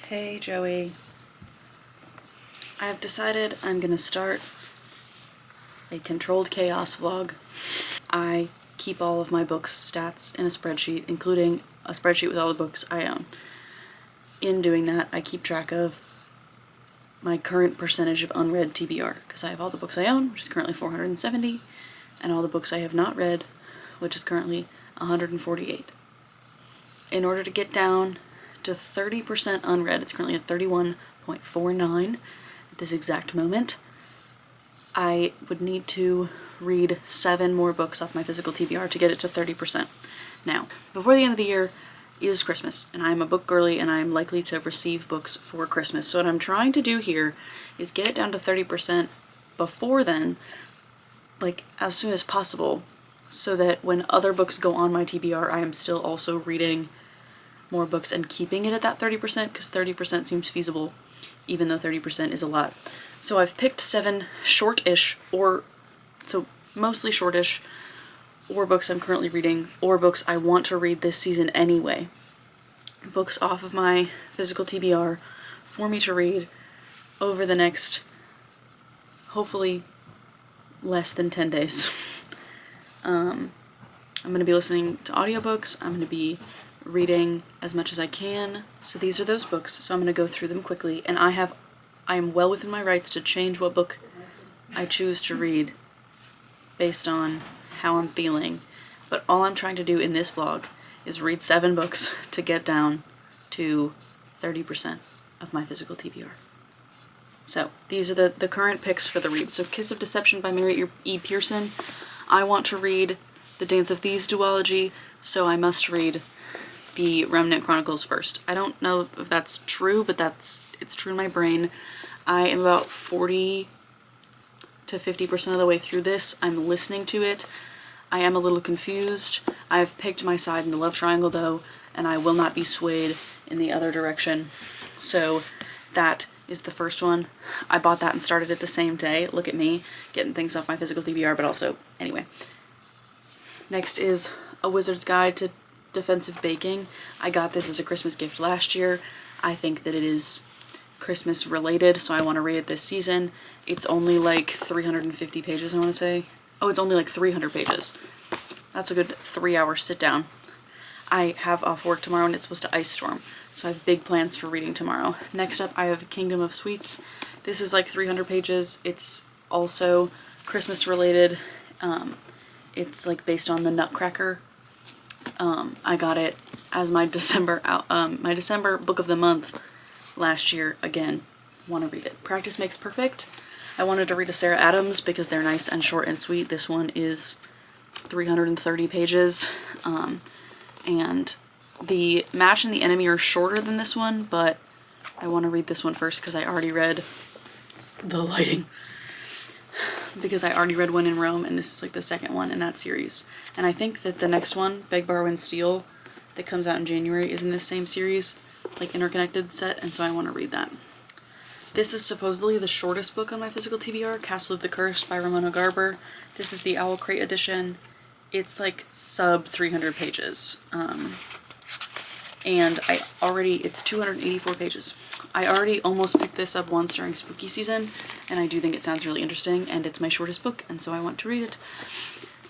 Hey Joey. I've decided I'm gonna start a controlled chaos vlog. I keep all of my books stats in a spreadsheet, including a spreadsheet with all the books I own. In doing that, I keep track of my current percentage of unread TBR, because I have all the books I own, which is currently 470, and all the books I have not read, which is currently 148. In order to get down to 30% unread, it's currently at 31.49 at this exact moment, I would need to read 7 more books off my physical TBR to get it to 30%. Now, before the end of the year is Christmas, and I'm a book girly and I'm likely to receive books for Christmas. So what I'm trying to do here is get it down to 30% before then, like as soon as possible, so that when other books go on my TBR, I am still also reading more books and keeping it at that 30%, because 30% seems feasible, even though 30% is a lot. So I've picked 7 short-ish, mostly shortish, or books I'm currently reading, or books I want to read this season anyway. Books off of my physical TBR for me to read over the next, hopefully, less than 10 days. I'm going to be listening to audiobooks, I'm going to be reading as much as I can, so these are those books, so I'm going to go through them quickly, and I am well within my rights to change what book I choose to read based on how I'm feeling, but all I'm trying to do in this vlog is read 7 books to get down to 30% of my physical TBR. So these are the current picks for the reads. So Kiss of Deception by Mary E. Pearson. I want to read the Dance of Thieves duology, so I must read the Remnant Chronicles first. I don't know if that's true, but it's true in my brain. I am about 40 to 50% of the way through this. I'm listening to it. I am a little confused. I've picked my side in the love triangle though, and I will not be swayed in the other direction. So that is the first one. I bought that and started it the same day. Look at me, getting things off my physical TBR, but also, anyway. Next is A Wizard's Guide to Defensive Baking. I got this as a Christmas gift last year. I think that it is Christmas related, so I want to read it this season. It's only like 350 pages, I want to say. Oh, it's only like 300 pages. That's a good 3-hour sit down. I have off work tomorrow and it's supposed to ice storm, so I have big plans for reading tomorrow. Next up, I have Kingdom of Sweets. This is like 300 pages. It's also Christmas related. It's like based on the Nutcracker. I got it as my December book of the month last year. Again, want to read it. Practice Makes Perfect. I wanted to read a Sarah Adams because they're nice and short and sweet. This one is 330 pages. And the Match and the Enemy are shorter than this one, but I want to read this one first because I already read The Lighting. Because I already read When in Rome, and this is like the second one in that series. And I think that the next one, Beg, Borrow, and Steal, that comes out in January, is in this same series, like interconnected set, and so I want to read that. This is supposedly the shortest book on my physical TBR, Castle of the Cursed by Ramona Garber. This is the Owl Crate edition. It's like sub 300 pages. And it's 284 pages. I already almost picked this up once during spooky season, and I do think it sounds really interesting, and it's my shortest book, and so I want to read it.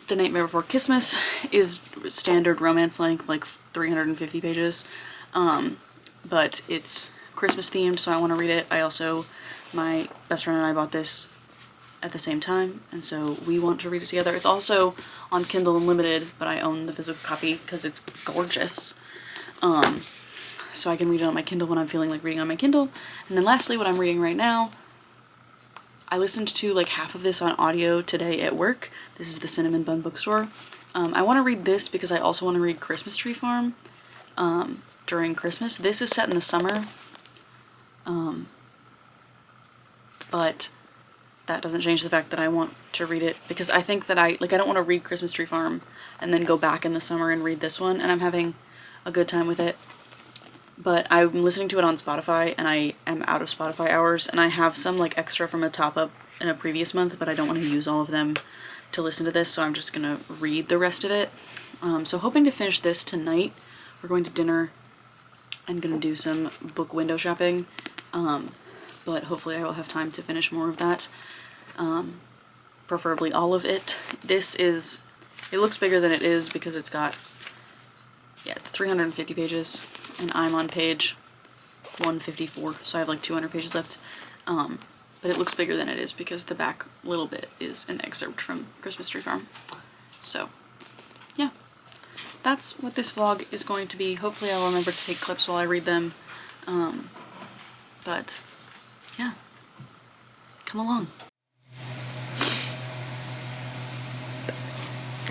The Nightmare Before Christmas is standard romance length, like 350 pages, but it's Christmas themed, so I want to read it. My best friend and I bought this at the same time, and so we want to read it together. It's also on Kindle Unlimited, but I own the physical copy because it's gorgeous. So I can read it on my Kindle when I'm feeling like reading on my Kindle. And then lastly, what I'm reading right now, I listened to like half of this on audio today at work. This is the Cinnamon Bun Bookstore. I want to read this because I also want to read Christmas Tree Farm during Christmas. This is set in the summer, but that doesn't change the fact that I want to read it because I think that I don't want to read Christmas Tree Farm and then go back in the summer and read this one, and I'm having a good time with it. But I'm listening to it on Spotify, and I am out of Spotify hours, and I have some like extra from a top-up in a previous month, but I don't want to use all of them to listen to this, so I'm just gonna read the rest of it. So hoping to finish this tonight. We're going to dinner I'm gonna do some book window shopping, but hopefully I will have time to finish more of that. Preferably all of it. It looks bigger than it is because it's got, yeah, it's 350 pages, and I'm on page 154, so I have like 200 pages left. But it looks bigger than it is because the back little bit is an excerpt from Christmas Tree Farm. So, yeah. That's what this vlog is going to be. Hopefully I'll remember to take clips while I read them. But, yeah. Come along.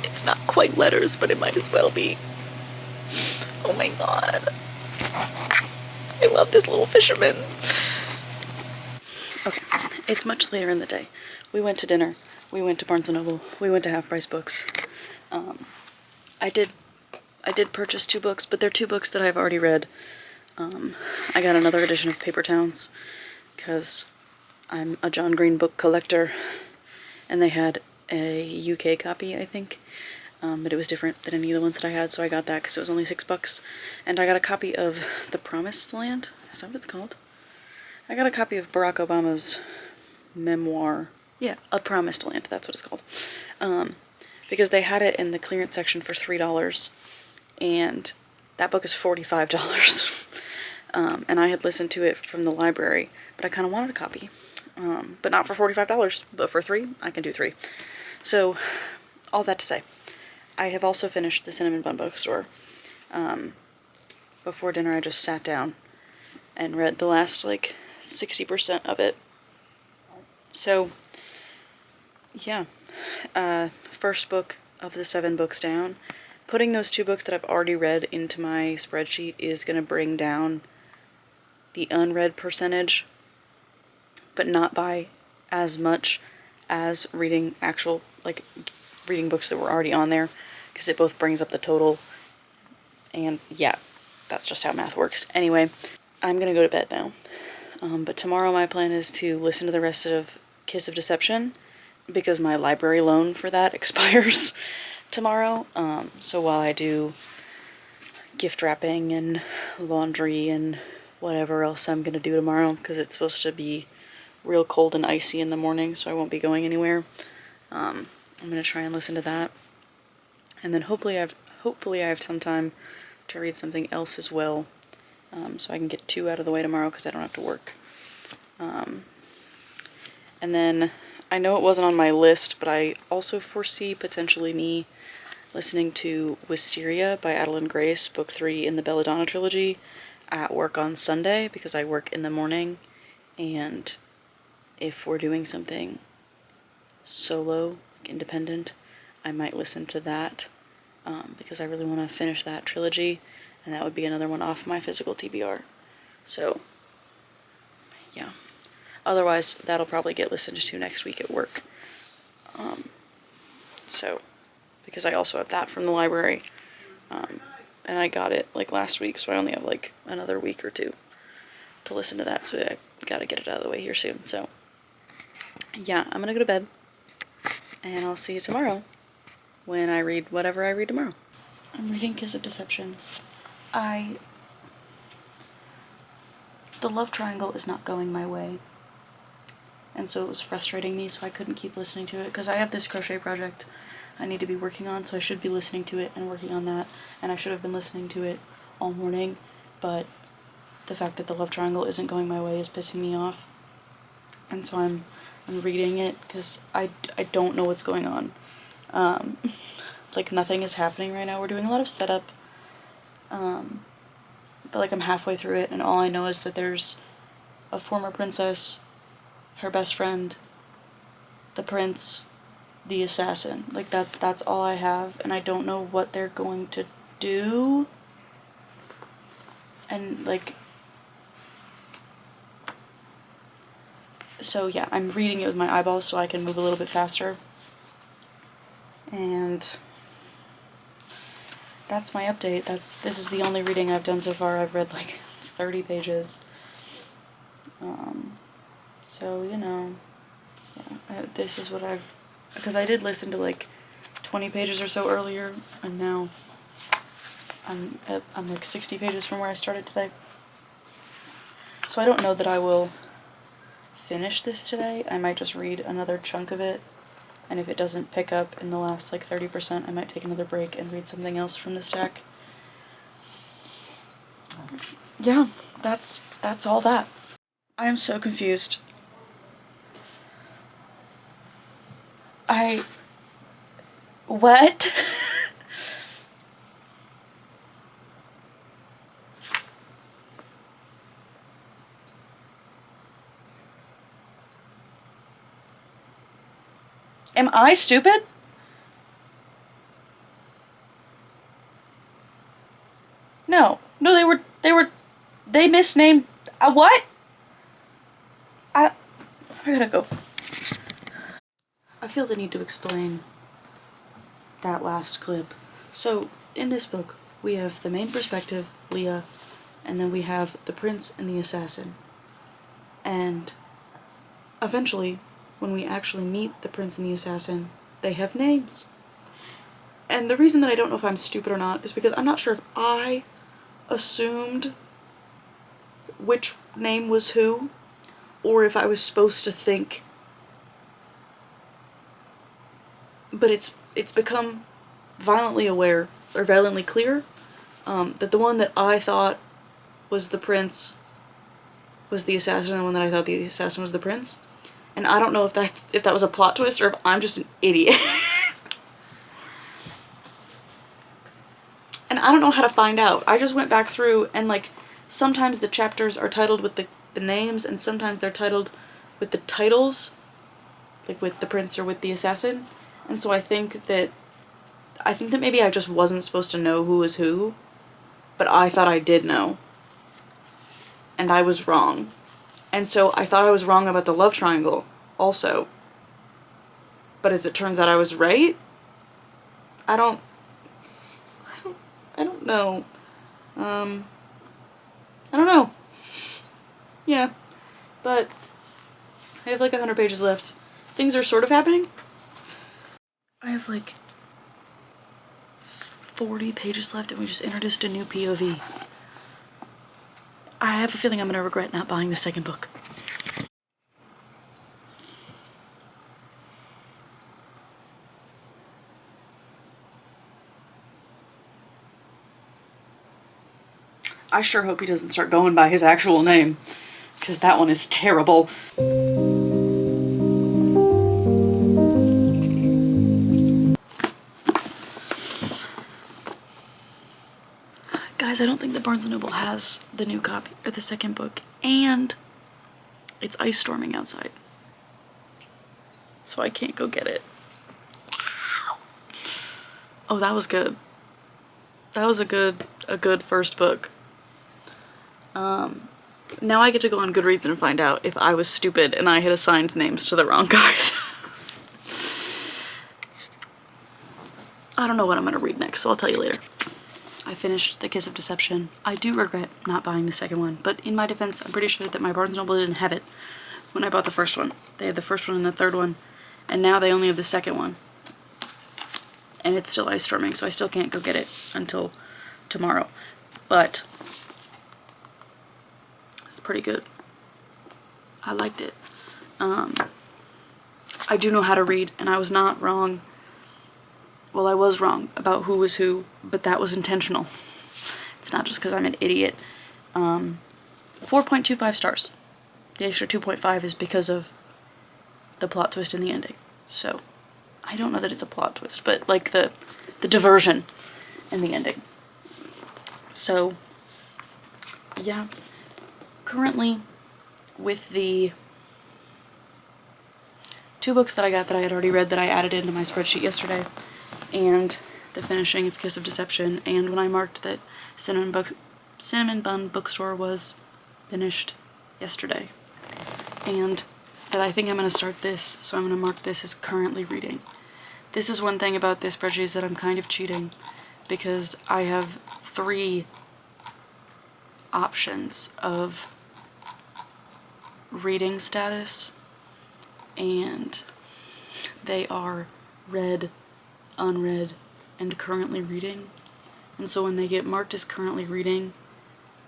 It's not quite letters, but it might as well be. Oh my god. I love this little fisherman. Okay, it's much later in the day. We went to dinner. We went to Barnes & Noble. We went to Half Price Books. I did purchase 2 books, but they're 2 books that I've already read. I got another edition of Paper Towns because I'm a John Green book collector, and they had a UK copy, I think, but it was different than any of the ones that I had, so I got that because it was only $6. And I got a copy of The Promised Land. Is that what it's called? I got a copy of Barack Obama's memoir. Yeah, A Promised Land, that's what it's called. Because they had it in the clearance section for $3, and that book is $45. And I had listened to it from the library, but I kind of wanted a copy. But not for $45, but for $3, I can do 3. So, all that to say, I have also finished The Cinnamon Bun Bookstore. Before dinner I just sat down and read the last, like, 60% of it. So, yeah. First book of the 7 books down. Putting those 2 books that I've already read into my spreadsheet is going to bring down the unread percentage, but not by as much as reading reading books that were already on there, because it both brings up the total, and yeah, that's just how math works. Anyway, I'm gonna go to bed now. But tomorrow my plan is to listen to the rest of Kiss of Deception, because my library loan for that expires tomorrow. So while I do gift wrapping and laundry and whatever else I'm gonna do tomorrow, because it's supposed to be real cold and icy in the morning, so I won't be going anywhere. I'm gonna try and listen to that, and then hopefully I have some time to read something else as well, so I can get 2 out of the way tomorrow because I don't have to work. And then I know it wasn't on my list, but I also foresee potentially me listening to Wisteria by Adeline Grace, book 3 in the Belladonna trilogy, at work on Sunday, because I work in the morning, and if we're doing something solo, independent, I might listen to that, because I really want to finish that trilogy, and that would be another one off my physical TBR. So, yeah. Otherwise, that'll probably get listened to next week at work. So, because I also have that from the library, and I got it, like, last week, so I only have, like, another week or 2 to listen to that, so I gotta get it out of the way here soon. So, yeah, I'm gonna go to bed, and I'll see you tomorrow when I read whatever I read tomorrow. I'm reading Kiss of Deception. The love triangle is not going my way, and so it was frustrating me, so I couldn't keep listening to it, because I have this crochet project I need to be working on, so I should be listening to it and working on that, and I should have been listening to it all morning, but the fact that the love triangle isn't going my way is pissing me off, and so I'm reading it, because I don't know what's going on. Like, nothing is happening right now. We're doing a lot of setup, but, like, I'm halfway through it, and all I know is that there's a former princess, her best friend, the prince, the assassin. Like, that's all I have, and I don't know what they're going to do. And, like, so yeah, I'm reading it with my eyeballs so I can move a little bit faster. And that's my update. This is the only reading I've done so far. I've read like 30 pages. So, you know, yeah, this is what because I did listen to like 20 pages or so earlier, and now I'm like 60 pages from where I started today. So I don't know that I will finish this today. I might just read another chunk of it, and if it doesn't pick up in the last like 30%, I might take another break and read something else from the stack. Yeah, that's all that. I am so confused. What? Am I stupid? No, they misnamed, what? I gotta go. I feel the need to explain that last clip. So, in this book, we have the main perspective, Leah, and then we have the prince and the assassin. And eventually, when we actually meet the prince and the assassin, they have names. And the reason that I don't know if I'm stupid or not is because I'm not sure if I assumed which name was who, or if I was supposed to think. But it's become violently aware, or violently clear, that the one that I thought was the prince was the assassin, and the one that I thought the assassin was the prince. And I don't know if that was a plot twist, or if I'm just an idiot. And I don't know how to find out. I just went back through, and like, sometimes the chapters are titled with the names, and sometimes they're titled with the titles, like with the prince or with the assassin. And so I think that maybe I just wasn't supposed to know who was who, but I thought I did know. And I was wrong. And so I thought I was wrong about the love triangle also. But as it turns out, I was right. I don't know. I don't know. Yeah. But I have like 100 pages left. Things are sort of happening. I have like 40 pages left, and we just introduced a new POV. I have a feeling I'm gonna regret not buying the second book. I sure hope he doesn't start going by his actual name, because that one is terrible. Guys, I don't think that Barnes & Noble has the new copy, or the second book, and it's ice storming outside. So I can't go get it. Oh, that was good. That was a good first book. Now I get to go on Goodreads and find out if I was stupid and I had assigned names to the wrong guys. I don't know what I'm gonna read next, so I'll tell you later. I finished The Kiss of Deception. I do regret not buying the second one, but in my defense, I'm pretty sure that my Barnes & Noble didn't have it when I bought the first one. They had the first one and the third one, and now they only have the second one. And it's still ice storming, so I still can't go get it until tomorrow. But it's pretty good. I liked it. I do know how to read, and I was not wrong. Well, I was wrong about who was who, but that was intentional. It's not just because I'm an idiot. 4.25 stars. The extra 2.5 is because of the plot twist in the ending. So, I don't know that it's a plot twist, but like the diversion in the ending. So, yeah. Currently, with the 2 books that I got that I had already read that I added into my spreadsheet yesterday, and the finishing of Kiss of Deception, and when I marked that Cinnamon Bun Bookstore was finished yesterday, and that I think I'm going to start this, so I'm going to mark this as currently reading. This is one thing about this spreadsheet, is that I'm kind of cheating, because I have 3 options of reading status, and they are read, unread, and currently reading. And so when they get marked as currently reading,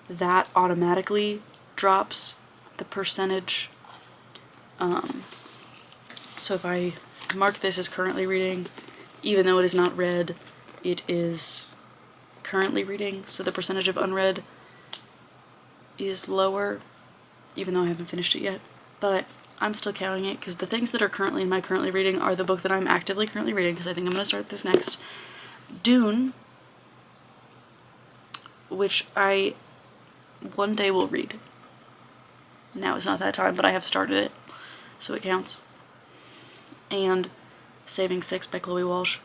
that automatically drops the percentage. So if I mark this as currently reading, even though it is not read, it is currently reading, so the percentage of unread is lower, even though I haven't finished it yet. But I'm still counting it, because the things that are currently in my currently reading are the book that I'm actively currently reading, because I think I'm going to start this next. Dune, which I one day will read. Now is not that time, but I have started it, so it counts. And Saving Six by Chloe Walsh,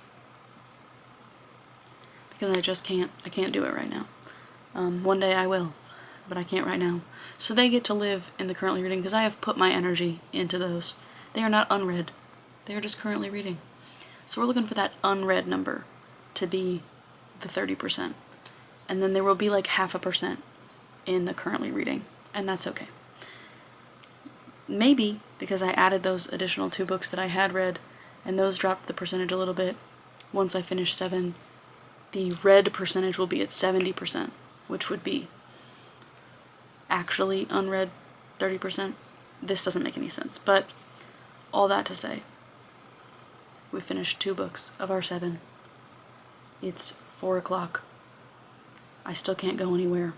because I can't do it right now. One day I will, but I can't right now. So they get to live in the currently reading, because I have put my energy into those. They are not unread, they are just currently reading. So we're looking for that unread number to be the 30%. And then there will be like 0.5% in the currently reading, and that's okay. Maybe because I added those additional 2 books that I had read, and those dropped the percentage a little bit. Once I finish 7, the read percentage will be at 70%, which would be actually unread 30%. This doesn't make any sense, but all that to say, we finished 2 books of our 7. It's 4 o'clock. I still can't go anywhere.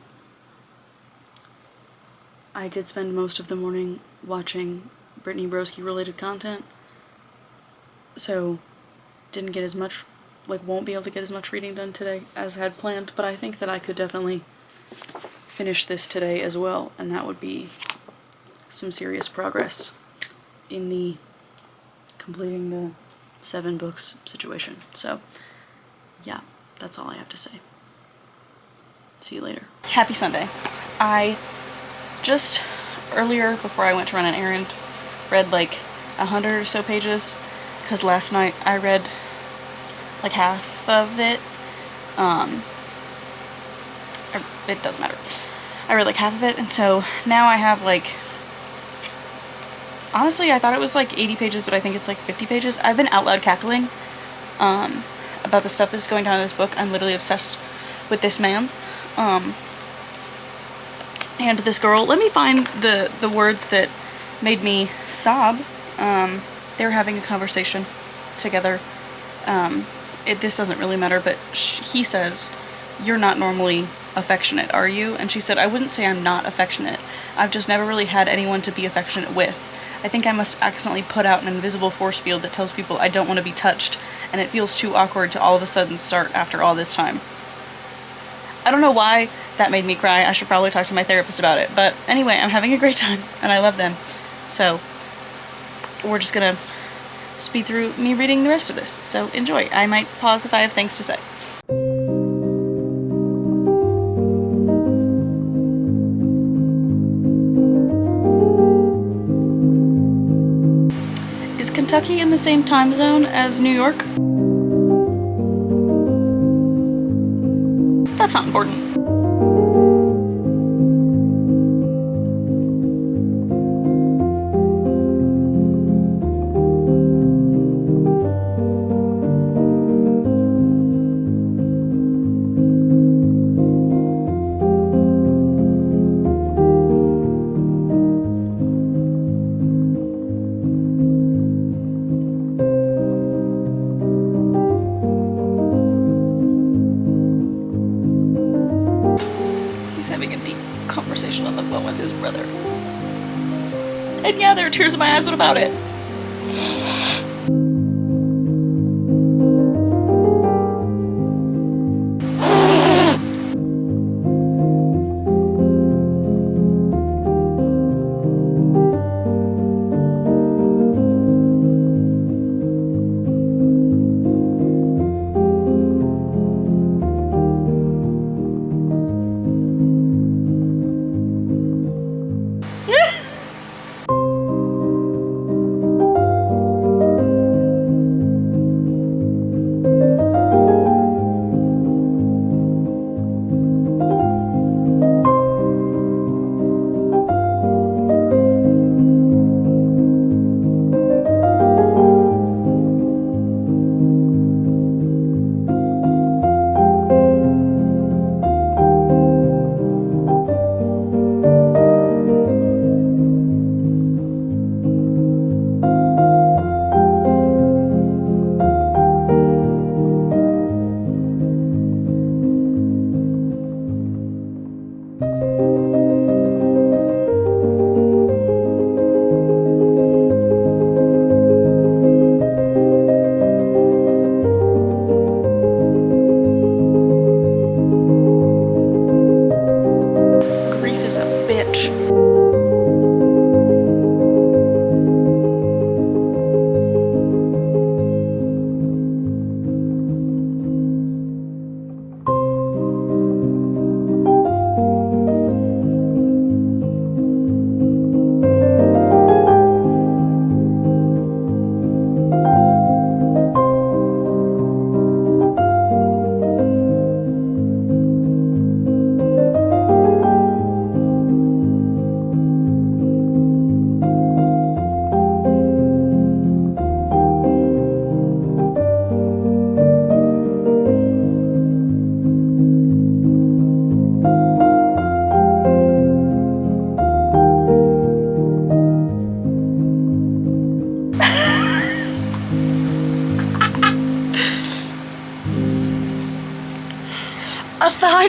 I did spend most of the morning watching Brittany Broski related content, so didn't get as much, won't be able to get as much reading done today as had planned, but I think that I could definitely finish this today as well, and that would be some serious progress in the completing the 7 books situation. So yeah, that's all I have to say. See you later. Happy Sunday. I just earlier, before I went to run an errand, read like 100 or so pages, because last night I read like half of it. It doesn't matter. I read like half of it, and so now I have like, honestly I thought it was like 80 pages, but I think it's like 50 pages. I've been out loud cackling about the stuff that's going down in this book. I'm literally obsessed with this man. And this girl. Let me find the words that made me sob. They were having a conversation together. This doesn't really matter, but he says, "You're not normally affectionate, are you?" And she said, "I wouldn't say I'm not affectionate. I've just never really had anyone to be affectionate with. I think I must accidentally put out an invisible force field that tells people I don't want to be touched, and it feels too awkward to all of a sudden start after all this time." I don't know why that made me cry. I should probably talk to my therapist about it. But anyway, I'm having a great time, and I love them. So we're just gonna speed through me reading the rest of this. So enjoy. I might pause if I have things to say. Is Kentucky in the same time zone as New York? That's not important. Conversation on the phone with his brother. And yeah, there are tears in my eyes. What about it?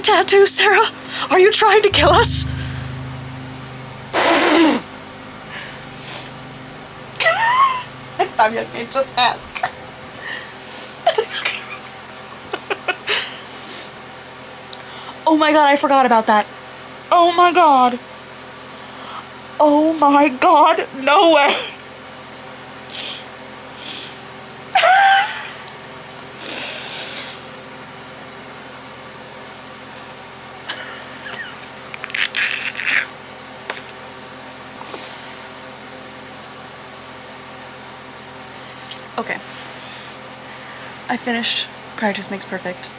tattoo, Sarah? Are you trying to kill us? Next time you can just ask. Oh my god, I forgot about that. Oh my god. Oh my god, no way. Okay. I finished Practice Makes Perfect.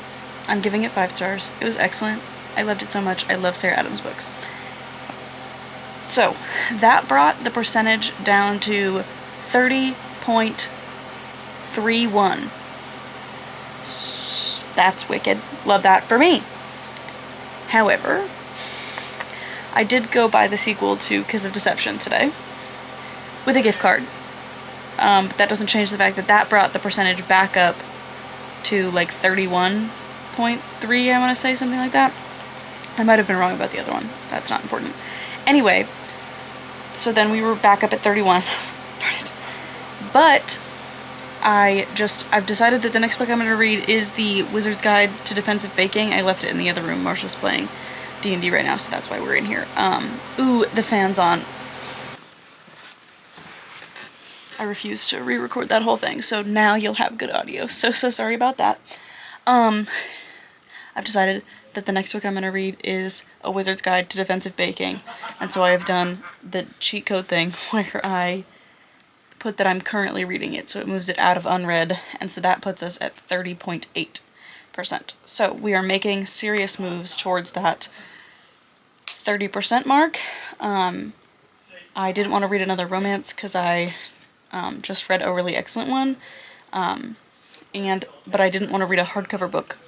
I'm giving it 5 stars. It was excellent. I loved it so much. I love Sarah Adams books. So, that brought the percentage down to 30.31. That's wicked. Love that for me. However, I did go buy the sequel to Kiss of Deception today with a gift card. But that doesn't change the fact that that brought the percentage back up to like 31.3, I want to say, something like that. I might have been wrong about the other one. That's not important. Anyway, so then we were back up at 31. Darn it. But I've decided that the next book I'm going to read is The Wizard's Guide to Defensive Baking. I left it in the other room. Marshall's playing D&D right now, so that's why we're in here. Ooh, the fan's on. I refuse to re-record that whole thing, so now you'll have good audio. So sorry about that. I've decided that the next book I'm going to read is A Wizard's Guide to Defensive Baking, and so I have done the cheat code thing where I put that I'm currently reading it, so it moves it out of unread, and so that puts us at 30.8%. So we are making serious moves towards that 30% mark. I didn't want to read another romance because I just read a really excellent one, but I didn't want to read a hardcover book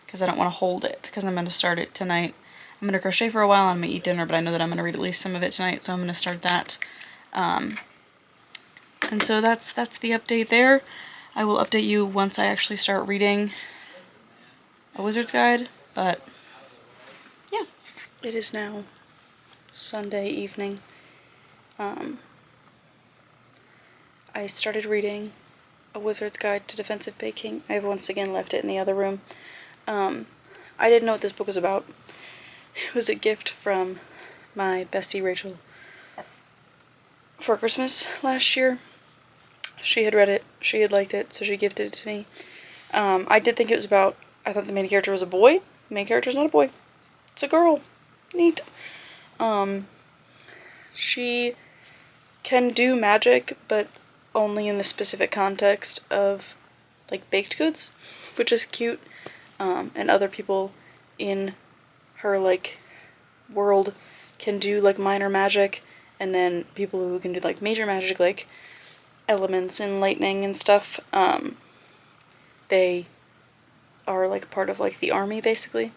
because I don't want to hold it, because I'm going to start it tonight. I'm going to crochet for a while, I'm going to eat dinner, but I know that I'm going to read at least some of it tonight, so I'm going to start that. And so that's the update there. I will update you once I actually start reading A Wizard's Guide, but yeah. It is now Sunday evening. I started reading A Wizard's Guide to Defensive Baking. I've once again left it in the other room. I didn't know what this book was about. It was a gift from my bestie Rachel for Christmas last year. She had read it, she had liked it, so she gifted it to me. I did think it was about, I thought the main character was a boy. The main character's not a boy. It's a girl. Neat. She can do magic, but only in the specific context of, like, baked goods, which is cute. And other people in her, like, world can do, like, minor magic, and then people who can do, like, major magic, like elements and lightning and stuff, they are, like, part of, like, the army, basically.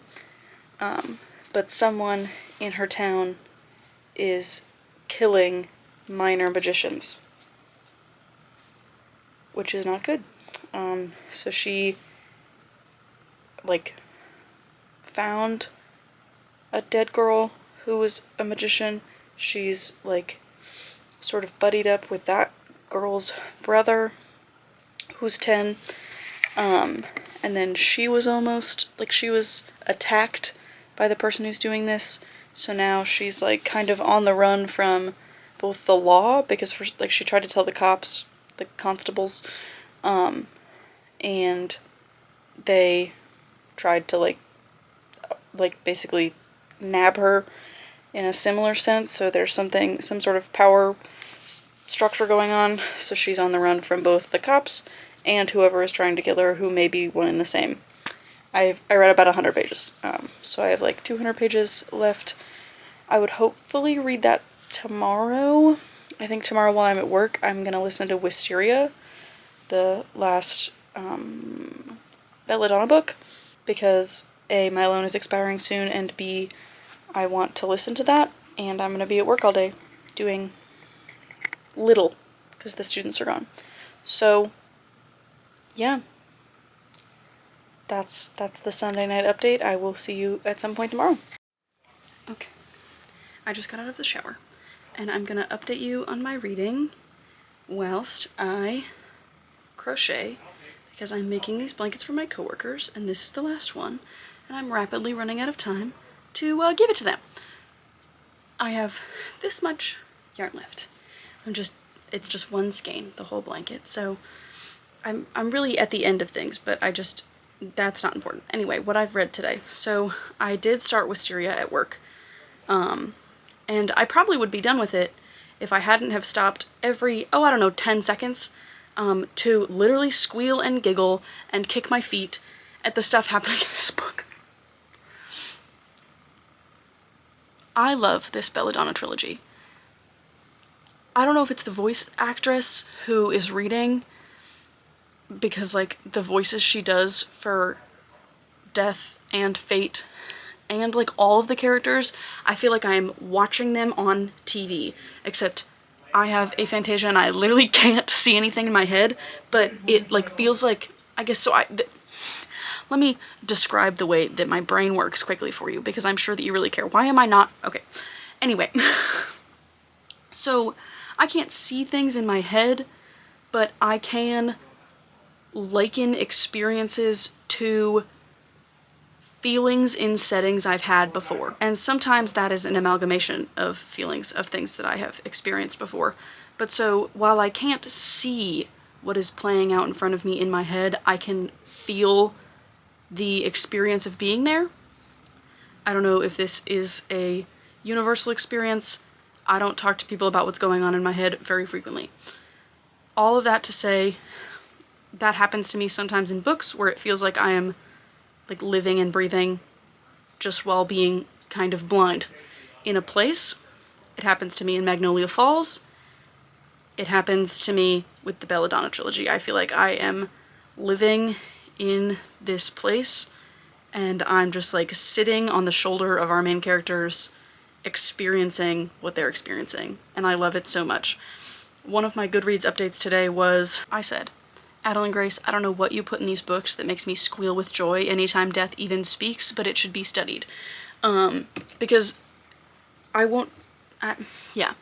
But someone in her town is killing minor magicians, which is not good. So she, like, found a dead girl who was a magician. She's, like, sort of buddied up with that girl's brother, who's 10. And then she was almost, like, she was attacked by the person who's doing this. So now she's, like, kind of on the run from both the law, because, like, she tried to tell the cops, the constables, and they tried to, like, basically nab her in a similar sense, so there's some sort of power structure going on, so she's on the run from both the cops and whoever is trying to kill her, who may be one and the same. I read about 100 pages, so I have like 200 pages left. I would hopefully read that tomorrow. I think tomorrow while I'm at work, I'm gonna listen to Wisteria, the last Belladonna book, because A, my loan is expiring soon, and B, I want to listen to that, and I'm gonna be at work all day doing little, because the students are gone. So, yeah. that's the Sunday night update. I will see you at some point tomorrow. Okay, I just got out of the shower, and I'm gonna update you on my reading whilst I crochet, because I'm making these blankets for my coworkers, and this is the last one, and I'm rapidly running out of time to give it to them. I have this much yarn left. It's just one skein, the whole blanket, so I'm really at the end of things, but that's not important. Anyway, what I've read today. So I did start Wisteria at work, and I probably would be done with it if I hadn't have stopped every, 10 seconds to literally squeal and giggle and kick my feet at the stuff happening in this book. I love this Belladonna trilogy. I don't know if it's the voice actress who is reading, because like the voices she does for Death and Fate and like all of the characters, I feel like I'm watching them on TV, except I have aphantasia and I literally can't see anything in my head, but it like feels like, I guess so. Let me describe the way that my brain works quickly for you, because I'm sure that you really care. Why am I not? Okay. Anyway. So I can't see things in my head, but I can liken experiences to feelings in settings I've had before. And sometimes that is an amalgamation of feelings of things that I have experienced before. But so while I can't see what is playing out in front of me in my head, I can feel the experience of being there. I don't know if this is a universal experience. I don't talk to people about what's going on in my head very frequently. All of that to say, that happens to me sometimes in books where it feels like I am like living and breathing just while being kind of blind in a place. It happens to me in Magnolia Falls. It happens to me with the Belladonna trilogy. I feel like I am living in this place and I'm just like sitting on the shoulder of our main characters experiencing what they're experiencing, and I love it so much. One of my Goodreads updates today was, I said, Adeline Grace, I don't know what you put in these books that makes me squeal with joy anytime death even speaks, but it should be studied. Because yeah.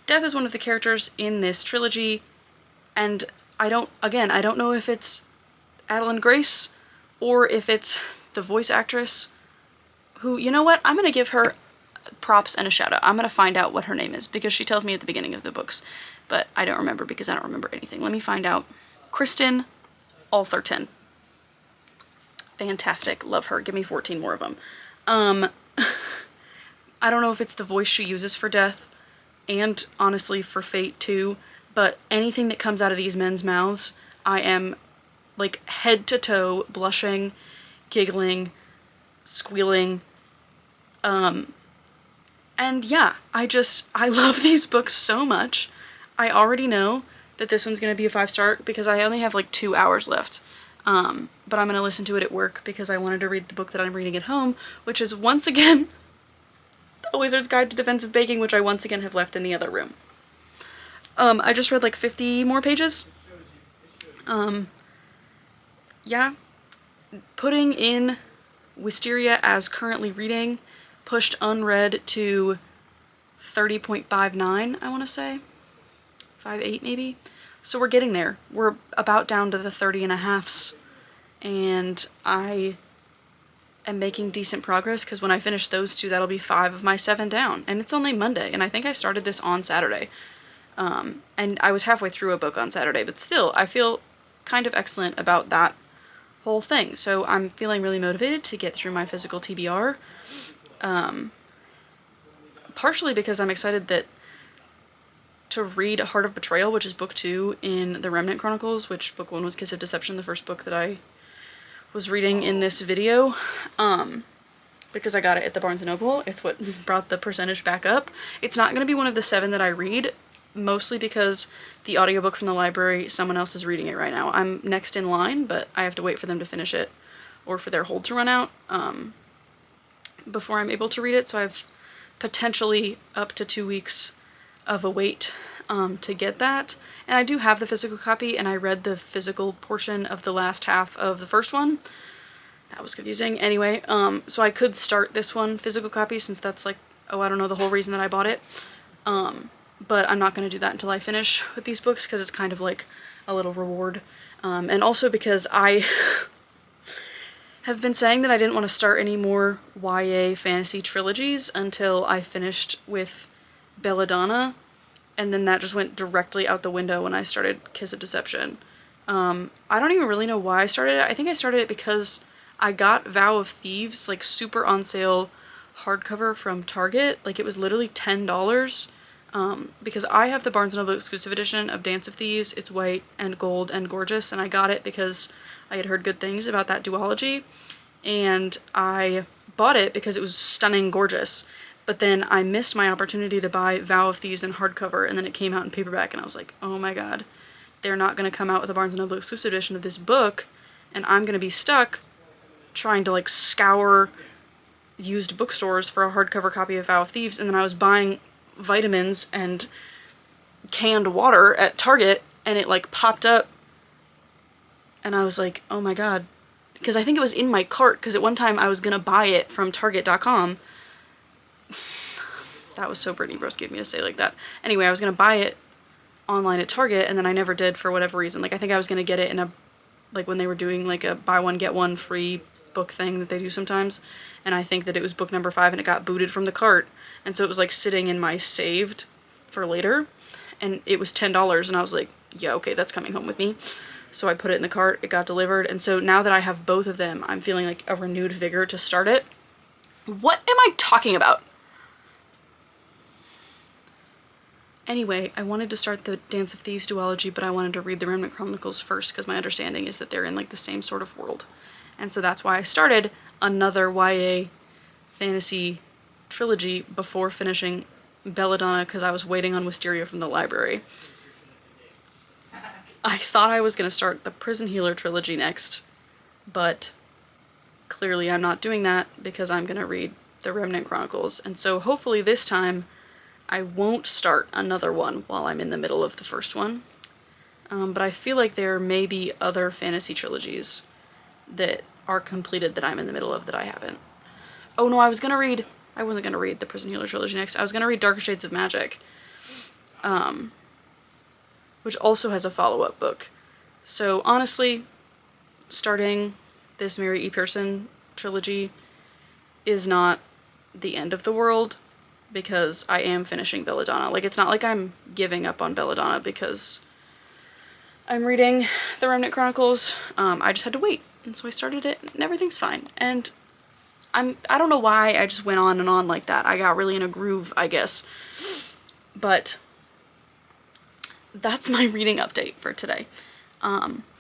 Death is one of the characters in this trilogy, and I don't know if it's Adeline Grace or if it's the voice actress who, you know what, I'm gonna give her props and a shout out. I'm gonna find out what her name is, because she tells me at the beginning of the books, but I don't remember because I don't remember anything. Let me find out. Kristen Altherton. Fantastic. Love her. Give me 14 more of them. I don't know if it's the voice she uses for Death, and honestly for Fate too, but anything that comes out of these men's mouths, I am like head to toe blushing, giggling, squealing, and yeah, I love these books so much. I already know that this one's gonna be a 5-star because I only have like 2 hours left. But I'm gonna listen to it at work because I wanted to read the book that I'm reading at home, which is once again The Wizard's Guide to Defensive Baking, which I once again have left in the other room. I just read like 50 more pages. Yeah. Putting in Wisteria as currently reading pushed unread to 30.59, I want to say. 5.8 maybe. So we're getting there. We're about down to the 30.5s, and I am making decent progress, because when I finish those two, that'll be 5 of my 7 down, and it's only Monday, and I think I started this on Saturday. And I was halfway through a book on Saturday, but still, I feel kind of excellent about that whole thing. So I'm feeling really motivated to get through my physical TBR. Partially because I'm excited to read Heart of Betrayal, which is book 2 in the Remnant Chronicles, which book 1 was Kiss of Deception, the first book that I was reading in this video, because I got it at the Barnes & Noble. It's what brought the percentage back up. It's not going to be one of the 7 that I read, mostly because the audiobook from the library, someone else is reading it right now. I'm next in line, but I have to wait for them to finish it, or for their hold to run out, before I'm able to read it, so I've potentially up to 2 weeks of a wait to get that. And I do have the physical copy, and I read the physical portion of the last half of the first one. That was confusing. Anyway, so I could start this one physical copy since that's like, oh, I don't know, the whole reason that I bought it. But I'm not going to do that until I finish with these books because it's kind of like a little reward. And also because I have been saying that I didn't want to start any more YA fantasy trilogies until I finished with Belladonna, and then that just went directly out the window when I started Kiss of Deception. I don't even really know why I started it. I think I started it because I got Vow of Thieves, like, super on sale hardcover from Target. Like, it was literally $10. Because I have the Barnes & Noble exclusive edition of Dance of Thieves. It's white and gold and gorgeous, and I got it because I had heard good things about that duology, and I bought it because it was stunning gorgeous. But then I missed my opportunity to buy Vow of Thieves in hardcover, and then it came out in paperback, and I was like, oh my god, they're not going to come out with a Barnes & Noble exclusive edition of this book, and I'm going to be stuck trying to, like, scour used bookstores for a hardcover copy of Vow of Thieves, and then I was buying vitamins and canned water at Target, and it, like, popped up, and I was like, oh my god, because I think it was in my cart, because at one time I was gonna buy it from Target.com. That was so Brittany Broski of me to say like that. Anyway, I was gonna buy it online at Target, and then I never did for whatever reason. Like, I think I was gonna get it in a, like, when they were doing, like, a buy one get one free book thing that they do sometimes, and I think that it was book number 5 and it got booted from the cart, and so it was, like, sitting in my saved for later, and it was $10, and I was like, yeah, okay, that's coming home with me. So I put it in the cart, it got delivered, and so now that I have both of them, I'm feeling like a renewed vigor to start it. What am I talking about? Anyway, I wanted to start the Dance of Thieves duology, but I wanted to read the Remnant Chronicles first because my understanding is that they're in, like, the same sort of world. And so that's why I started another YA fantasy trilogy before finishing Belladonna, because I was waiting on Wisteria from the library. I thought I was going to start the Prison Healer trilogy next, but clearly I'm not doing that because I'm going to read the Remnant Chronicles. And so hopefully this time I won't start another one while I'm in the middle of the first one. But I feel like there may be other fantasy trilogies that are completed that I'm in the middle of that I haven't. Oh no, I wasn't gonna read the Prison Healer trilogy next. I was gonna read Darker Shades of Magic, which also has a follow-up book. So honestly, starting this Mary E. Pearson trilogy is not the end of the world because I am finishing Belladonna. Like, it's not like I'm giving up on Belladonna because I'm reading the Remnant Chronicles. I just had to wait, and so I started it, and everything's fine. And I don't know why I just went on and on like that. I got really in a groove, I guess. But that's my reading update for today.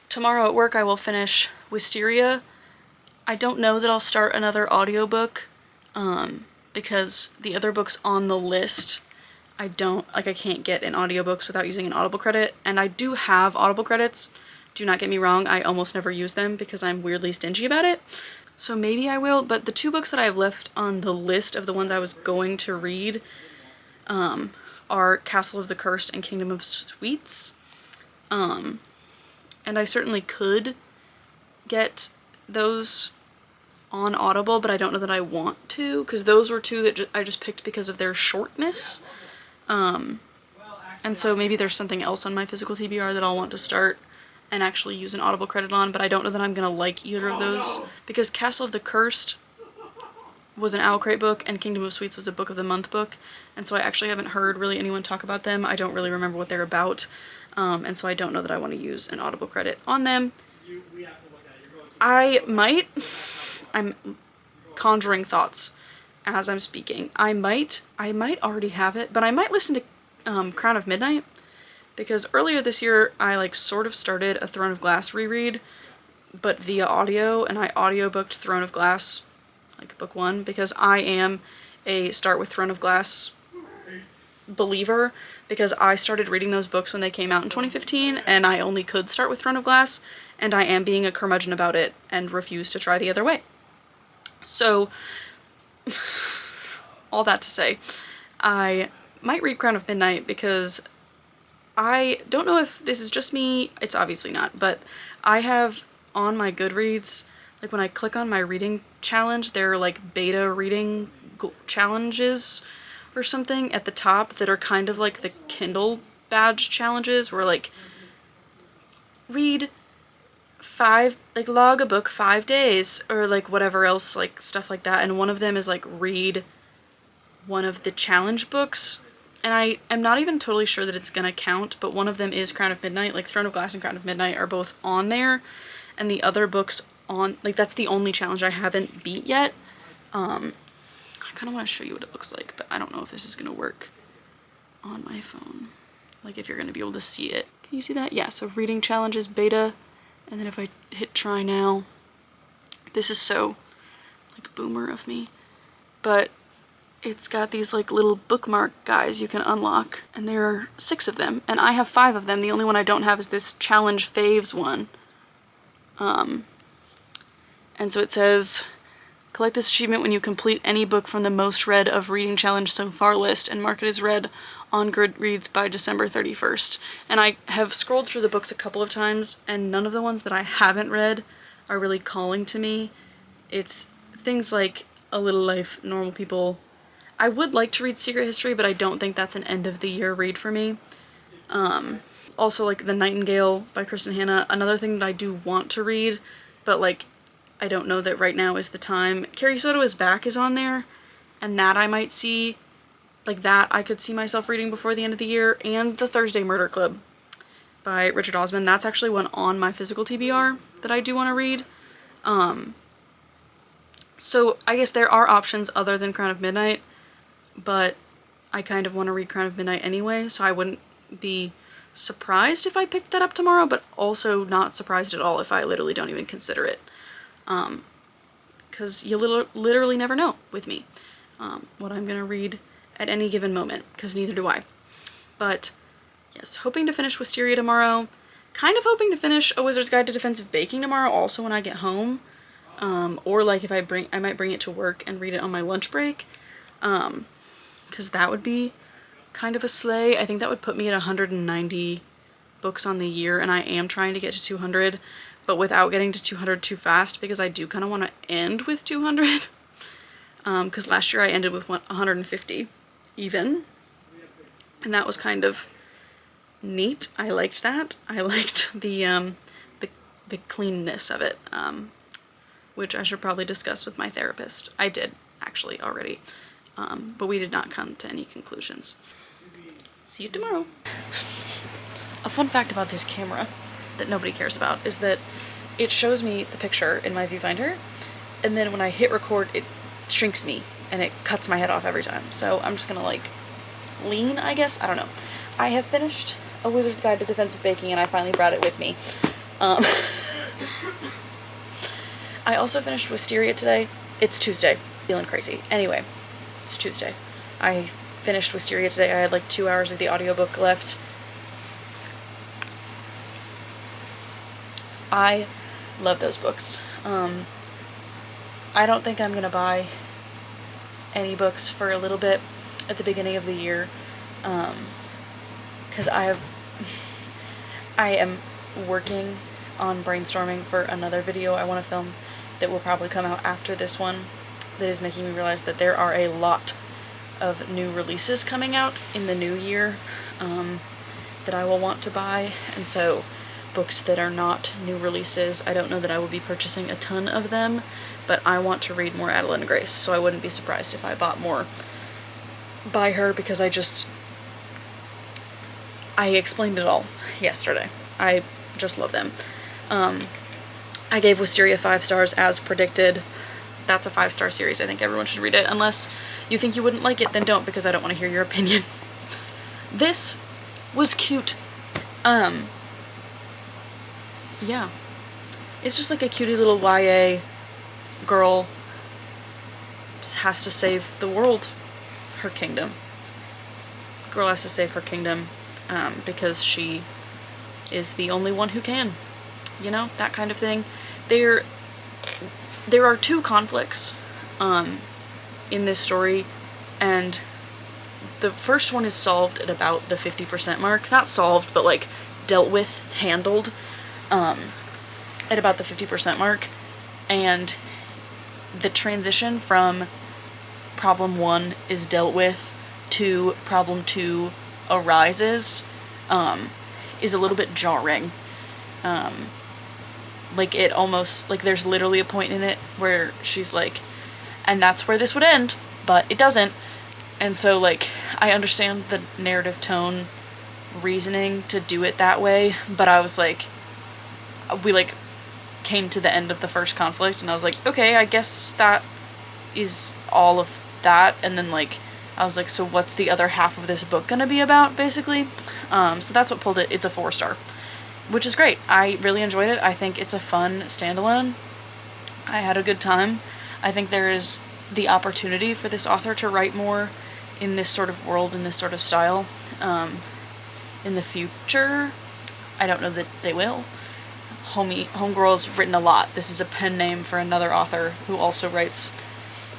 Tomorrow at work I will finish Wisteria. I don't know that I'll start another audiobook, because the other books on the list, I can't get in audiobooks without using an Audible credit, and I do have Audible credits. Do not get me wrong, I almost never use them because I'm weirdly stingy about it. So maybe I will, but the 2 books that I have left on the list of the ones I was going to read are Castle of the Cursed and Kingdom of Sweets. And I certainly could get those on Audible, but I don't know that I want to, because those were 2 that I just picked because of their shortness. And so maybe there's something else on my physical TBR that I'll want to start and actually use an Audible credit on, but I don't know that I'm gonna like either of those, because Castle of the Cursed was an Owl Crate book and Kingdom of Sweets was a Book of the Month book, and so I actually haven't heard really anyone talk about them. I don't really remember what they're about, and so I don't know that I want to use an Audible credit on them. I might, I'm conjuring thoughts as I'm speaking, I might already have it, but I might listen to Crown of Midnight, because earlier this year I, like, sort of started a Throne of Glass reread, but via audio, and I audiobooked Throne of Glass, like, book 1, because I am a start with Throne of Glass believer, because I started reading those books when they came out in 2015, and I only could start with Throne of Glass, and I am being a curmudgeon about it and refuse to try the other way. So, all that to say, I might read Crown of Midnight because I don't know if this is just me, it's obviously not, but I have on my Goodreads like when I click on my reading challenge, there are like beta reading challenges or something at the top that are kind of like the Kindle badge challenges, where like read 5, like log a book 5 days, or like whatever else, like stuff like that. And one of them is like read one of the challenge books, and I am not even totally sure that it's gonna count, but one of them is Crown of Midnight. Like Throne of Glass and Crown of Midnight are both on there, and the other books on, like that's the only challenge I haven't beat yet. I kind of want to show you what it looks like, but I don't know if this is gonna work on my phone, like if you're gonna be able to see it. Can you see that? Yeah, so reading challenges beta, and then if I hit try now, this is so like boomer of me, but it's got these like little bookmark guys you can unlock, and there are 6 of them, and I have 5 of them. The only one I don't have is this challenge faves one. And so it says, collect this achievement when you complete any book from the most read of reading challenge so far list and mark it as read on Goodreads by December 31st. And I have scrolled through the books a couple of times, and none of the ones that I haven't read are really calling to me. It's things like A Little Life, Normal People. I would like to read Secret History, but I don't think that's an end of the year read for me. Also like The Nightingale by Kristen Hanna, another thing that I do want to read, but like I don't know that right now is the time. Carrie Soto Is Back is on there, and that I might see, like that I could see myself reading before the end of the year, and The Thursday Murder Club by Richard Osman. That's actually one on my physical TBR that I do want to read. So I guess there are options other than Crown of Midnight, but I kind of want to read Crown of Midnight anyway, so I wouldn't be surprised if I picked that up tomorrow, but also not surprised at all if I literally don't even consider it. Because you literally never know with me what I'm gonna read at any given moment, because neither do I. But yes, hoping to finish Wisteria tomorrow. Kind of hoping to finish A Wizard's Guide to Defensive Baking tomorrow also when I get home. Or like if I might bring it to work and read it on my lunch break. Because that would be kind of a slay. I think that would put me at 190 books on the year, and I am trying to get to 200, but without getting to 200 too fast, because I do kind of want to end with 200. Because last year I ended with 150 even, and that was kind of neat. I liked that. I liked the cleanness of it, which I should probably discuss with my therapist. I did actually already. But we did not come to any conclusions. See you tomorrow. A fun fact about this camera that nobody cares about is that it shows me the picture in my viewfinder, and then when I hit record, it shrinks me and it cuts my head off every time. So I'm just gonna like lean, I guess. I don't know. I have finished A Wizard's Guide to Defensive Baking, and I finally brought it with me. I also finished Wisteria today. It's Tuesday. Feeling crazy. Anyway. It's Tuesday. I finished Wisteria today. I had like 2 hours of the audiobook left. I love those books. I don't think I'm gonna buy any books for a little bit at the beginning of the year, because I am working on brainstorming for another video I want to film that will probably come out after this one, that is making me realize that there are a lot of new releases coming out in the new year that I will want to buy, and so books that are not new releases, I don't know that I will be purchasing a ton of them, but I want to read more Adeline Grace, so I wouldn't be surprised if I bought more by her, because I explained it all yesterday. I just love them. I gave Wisteria 5 stars as predicted. That's a 5-star series. I think everyone should read it. Unless you think you wouldn't like it, then don't, because I don't want to hear your opinion. This was cute. Yeah. It's just like a cutie little YA girl has to save the world, her kingdom. Girl has to save her kingdom because she is the only one who can. You know, that kind of thing. There are 2 conflicts in this story, and the first one is solved at about the 50% mark. Not solved, but like dealt with, handled at about the 50% mark. and the transition from problem 1 is dealt with to problem 2 arises is a little bit jarring. Like, it almost, like, there's literally a point in it where she's like, and that's where this would end, but it doesn't. And so, like, I understand the narrative tone reasoning to do it that way, but I was like, we, like, came to the end of the first conflict, and I was like, okay, I guess that is all of that. And then, like, I was like, so what's the other half of this book gonna be about, basically? So that's what pulled it. It's a 4-star, which is great. I really enjoyed it. I think it's a fun standalone. I had a good time. I think there is the opportunity for this author to write more in this sort of world, in this sort of style, in the future. I don't know that they will. Homegirl's written a lot. This is a pen name for another author who also writes,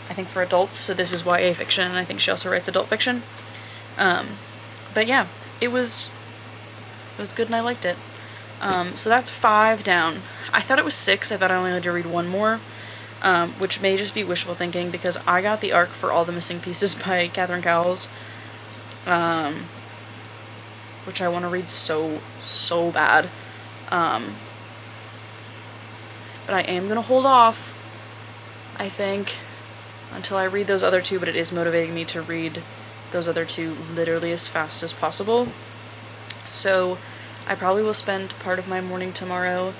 I think, for adults, so this is YA fiction, and I think she also writes adult fiction. But yeah, it was good and I liked it. So that's 5 down. I thought it was 6. I thought I only had to read 1 more, which may just be wishful thinking because I got the arc for All the Missing Pieces by Catherine Cowles, which I want to read so bad. But I am going to hold off, I think, until I read those other 2, but it is motivating me to read those other 2 literally as fast as possible. So I probably will spend part of my morning tomorrow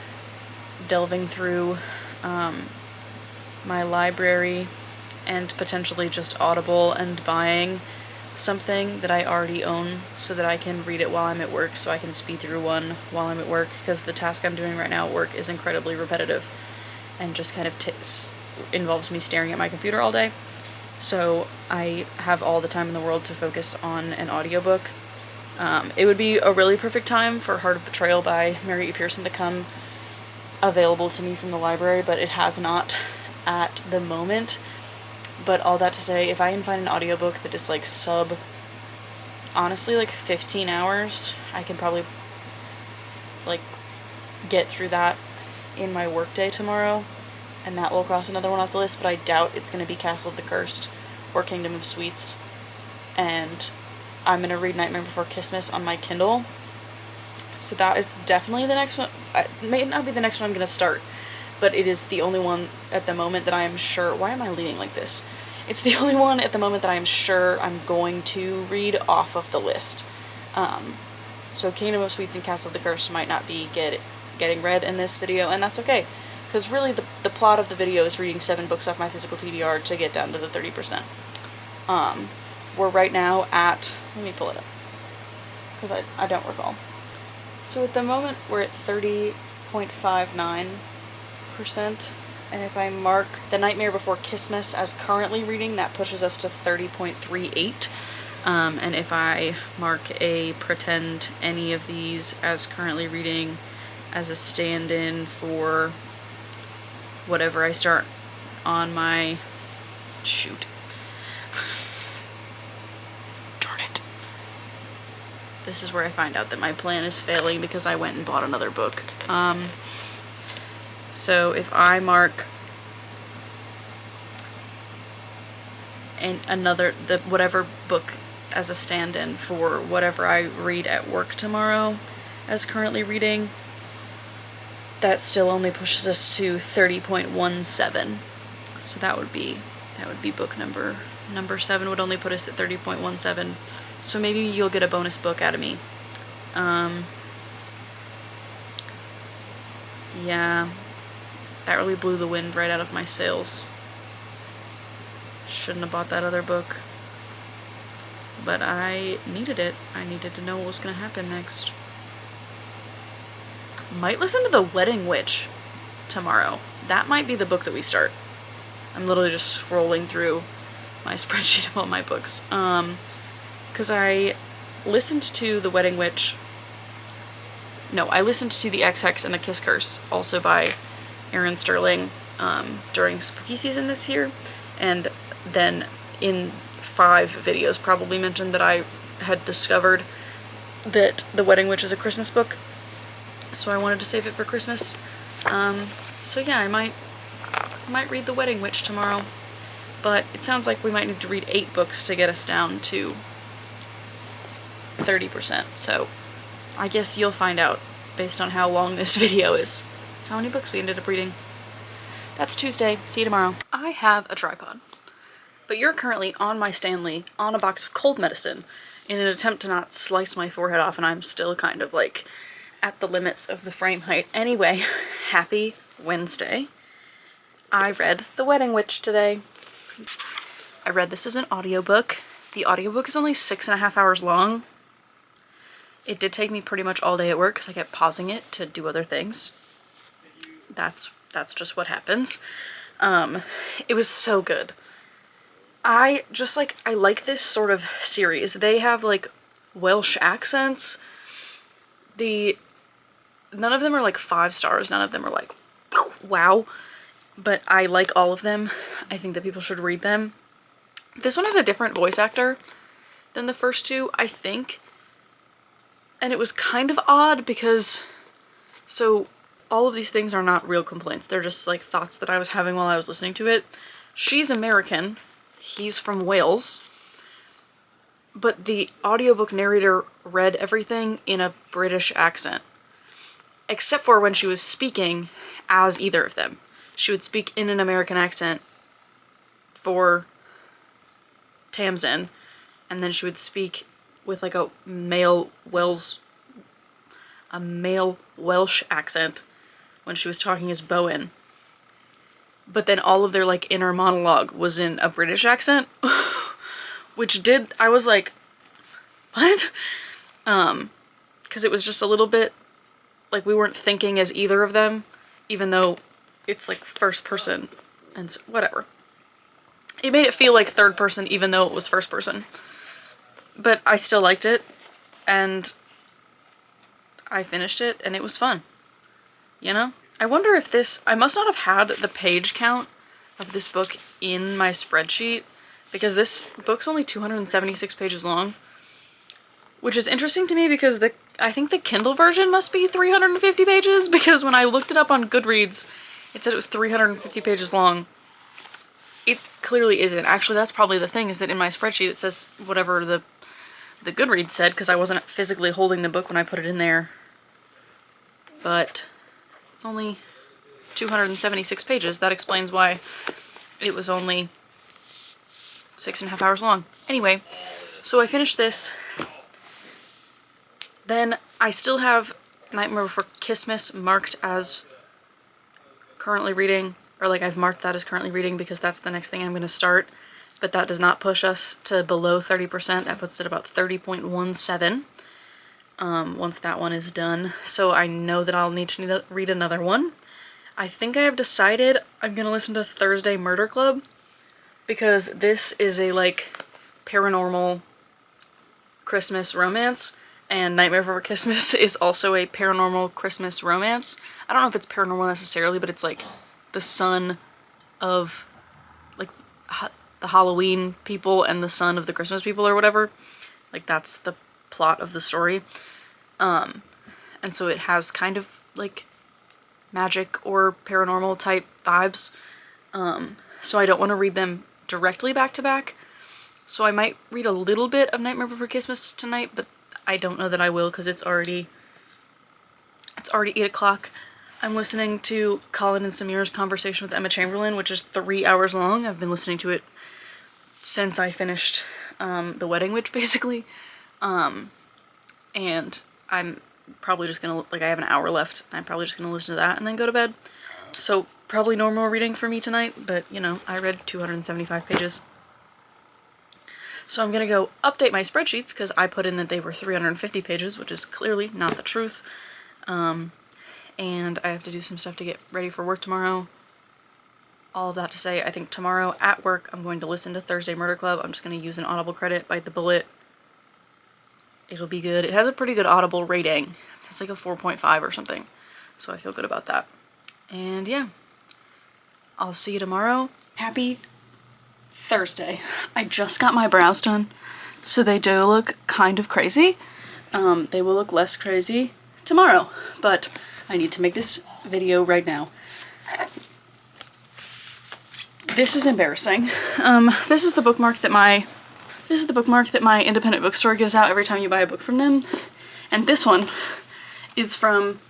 delving through my library and potentially just Audible and buying something that I already own so that I can read it while I'm at work, so I can speed through one while I'm at work, because the task I'm doing right now at work is incredibly repetitive and just kind of involves me staring at my computer all day. So I have all the time in the world to focus on an audiobook. It would be a really perfect time for Heart of Betrayal by Mary E. Pearson to come available to me from the library, but it has not at the moment. But all that to say, if I can find an audiobook that is like honestly, like 15 hours, I can probably like get through that in my workday tomorrow, and that will cross another one off the list, but I doubt it's going to be Castle of the Cursed or Kingdom of Sweets. And I'm going to read Nightmare Before Christmas on my Kindle. So that is definitely the next one. It may not be the next one I'm going to start, but it is the only one at the moment that I am sure... Why am I leaning like this? It's the only one at the moment that I am sure I'm going to read off of the list. So Kingdom of Sweets and Castle of the Cursed might not be getting read in this video, and that's okay. Because really the plot of the video is reading 7 books off my physical TBR to get down to the 30%. We're right now at... Let me pull it up, because I don't recall. So at the moment we're at 30.59%, and if I mark The Nightmare Before Christmas as currently reading, that pushes us to 30.38. And if I mark a pretend any of these as currently reading as a stand-in for whatever I start on my... Shoot. Darn it. This is where I find out that my plan is failing because I went and bought another book. So if I mark whatever book as a stand-in for whatever I read at work tomorrow as currently reading, that still only pushes us to 30.17. So that would be book number 7 would only put us at 30.17. So maybe you'll get a bonus book out of me. Yeah, that really blew the wind right out of my sails. Shouldn't have bought that other book. But I needed it. I needed to know what was going to happen next. Might listen to The Wedding Witch tomorrow. That might be the book that we start. I'm literally just scrolling through my spreadsheet of all my books. Because I listened to The Wedding Witch. No, I listened to The Ex-Hex and The Kiss Curse, also by Aaron Sterling, during spooky season this year. And then in 5 videos probably mentioned that I had discovered that The Wedding Witch is a Christmas book. So I wanted to save it for Christmas. So yeah, I might might read The Wedding Witch tomorrow. But it sounds like we might need to read 8 books to get us down to 30%. So I guess you'll find out based on how long this video is. How many books we ended up reading. That's Tuesday. See you tomorrow. I have a tripod, but you're currently on my Stanley on a box of cold medicine in an attempt to not slice my forehead off, and I'm still kind of like at the limits of the frame height. Anyway, happy Wednesday. I read The Wedding Witch today. I read this as an audiobook. The audiobook is only 6.5 hours long. It did take me pretty much all day at work because I kept pausing it to do other things. That's just what happens. It was so good. I like this sort of series. They have like Welsh accents. None of them are like 5 stars. None of them are like, wow. But I like all of them. I think that people should read them. This one had a different voice actor than the first 2, I think. And it was kind of odd because, so all of these things are not real complaints. They're just like thoughts that I was having while I was listening to it. She's American. He's from Wales. But the audiobook narrator read everything in a British accent. Except for when she was speaking as either of them. She would speak in an American accent for Tamsin, and then she would speak with like a male Welsh accent when she was talking as Bowen. But then all of their like inner monologue was in a British accent, which I was like, what? Because it was just a little bit like we weren't thinking as either of them, even though it's like first person and whatever. It made it feel like third person even though it was first person. But I still liked it, and I finished it, and it was fun. You know? I wonder if I must not have had the page count of this book in my spreadsheet, because this book's only 276 pages long, which is interesting to me because I think the Kindle version must be 350 pages, because when I looked it up on Goodreads, it said it was 350 pages long. It clearly isn't. Actually, that's probably the thing, is that in my spreadsheet it says whatever the Goodreads said, because I wasn't physically holding the book when I put it in there. But it's only 276 pages. That explains why it was only 6.5 hours long. Anyway, so I finished this. Then I still have Nightmare Before Christmas marked as currently reading, or like I've marked that as currently reading because that's the next thing I'm going to start. But that does not push us to below 30%. That puts it about 30.17 once that one is done. So I know that I'll need to read another one. I think I have decided I'm going to listen to Thursday Murder Club, because this is a like paranormal Christmas romance, and Nightmare Before Christmas is also a paranormal Christmas romance. I don't know if it's paranormal necessarily, but it's like the son of like the Halloween people and the son of the Christmas people or whatever. Like that's the plot of the story. And so it has kind of like magic or paranormal type vibes. So I don't want to read them directly back to back. So I might read a little bit of Nightmare Before Christmas tonight, but I don't know that I will because it's already 8 o'clock. I'm listening to Colin and Samir's conversation with Emma Chamberlain, which is 3 hours long. I've been listening to it since I finished The Wedding Witch, basically. And I'm probably just gonna, like, I have an hour left. I'm probably just gonna listen to that and then go to bed. So probably normal reading for me tonight, but, you know, I read 275 pages. So I'm gonna go update my spreadsheets because I put in that they were 350 pages, which is clearly not the truth. And I have to do some stuff to get ready for work tomorrow. All of that to say, I think tomorrow at work I'm going to listen to Thursday Murder Club. I'm just going to use an Audible credit, bite the bullet. It'll be good. It has a pretty good Audible rating. It's like a 4.5 or something. So I feel good about that. And yeah, I'll see you tomorrow. Happy Thursday. I just got my brows done, so they do look kind of crazy. They will look less crazy tomorrow, but I need to make this video right now. This is embarrassing. This is the bookmark that my independent bookstore gives out every time you buy a book from them. And this one is from,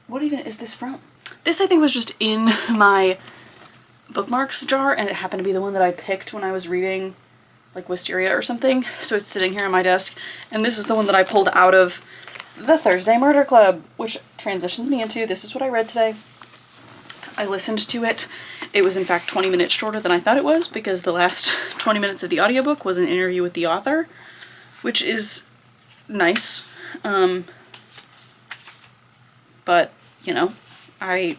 what even is this from? This I think was just in my bookmarks jar, and it happened to be the one that I picked when I was reading like Wisteria or something. So it's sitting here on my desk. And this is the one that I pulled out of the Thursday Murder Club, which transitions me into, this is what I read today. I listened to it. It was in fact 20 minutes shorter than I thought it was, because the last 20 minutes of the audiobook was an interview with the author, which is nice. But, you know, I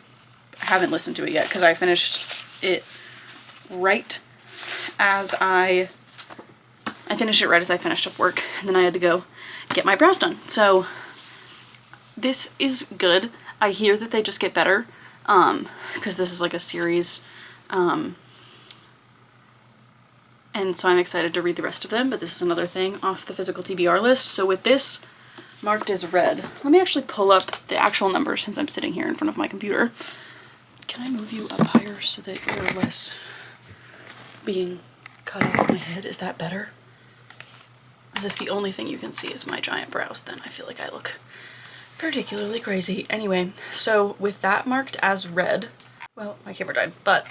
haven't listened to it yet because I finished it right as I finished up work, and then I had to go get my brows done. So this is good. I hear that they just get better, because this is like a series, and so I'm excited to read the rest of them, but this is another thing off the physical TBR list. So with this marked as read, let me actually pull up the actual numbers since I'm sitting here in front of my computer. Can I move you up higher so that you're less being cut off my head? Is that better? As if the only thing you can see is my giant brows, then I feel like I look particularly crazy. Anyway, so with that marked as read, well, my camera died, but